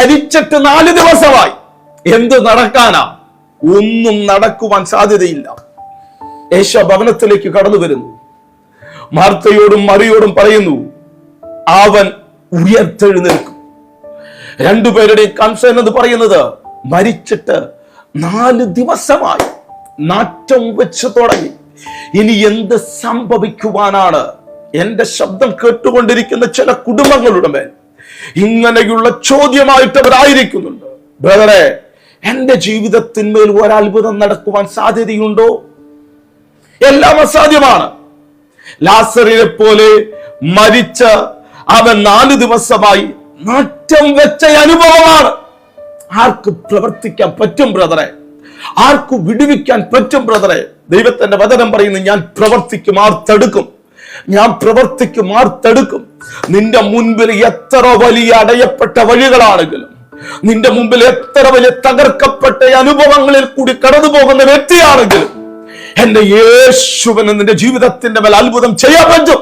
മരിച്ചിട്ട് 4 ദിവസമായി. എന്ത് നടക്കാനാ? ഒന്നും നടക്കുവാൻ സാധ്യതയില്ല. യേശു ഭവനത്തിലേക്ക് കടന്നു വരുന്നു. മാർത്തയോടും മറിയോടും പറയുന്നു, അവൻ ഉയർത്തെഴുന്നേൽക്കും. രണ്ടുപേരുടെയും കൺസേൺ എന്ന് പറയുന്നത്, മരിച്ചിട്ട് 4 ദിവസമായി, നാറ്റം വെച്ച് തുടങ്ങി. ഇനി എന്ത് സംഭവിക്കുവാനാണ്? എന്റെ ശബ്ദം കേട്ടുകൊണ്ടിരിക്കുന്ന ചില കുടുംബങ്ങളുടെ മേൽ ഇങ്ങനെയുള്ള ചോദ്യമായിട്ട് അവരായിരിക്കുന്നുണ്ട്. ബ്രദറെ, എന്റെ ജീവിതത്തിന്മേൽ ഒരത്ഭുതം നടക്കുവാൻ സാധ്യതയുണ്ടോ? എല്ലാം അസാധ്യമാണ്. ലാസറിനെ പോലെ മരിച്ച അവൻ 4 ദിവസമായി നാറ്റം വെച്ച അനുഭവമാണ്. ആർക്ക് പ്രവർത്തിക്കാൻ പറ്റും ബ്രദറെ? ആർക്ക് വിടുവിക്കാൻ പറ്റും ബ്രദറെ? ദൈവത്തിന്റെ വചനം പറയുന്നു, ഞാൻ പ്രവർത്തിക്കും, ആർ തടുക്കും? ഞാൻ പ്രവർത്തിക്കും, ആർ തടുക്കും? നിന്റെ മുൻപിൽ എത്ര വലിയ അടയപ്പെട്ട വഴികളാണെങ്കിലും, നിന്റെ മുമ്പിൽ എത്ര വലിയ തകർക്കപ്പെട്ട അനുഭവങ്ങളിൽ കൂടി കടന്നു പോകുന്ന വ്യക്തിയാണെങ്കിലും, എന്റെ യേശുവിന് നിന്റെ ജീവിതത്തിന്റെ മേൽ അത്ഭുതം ചെയ്യാൻ പറ്റും.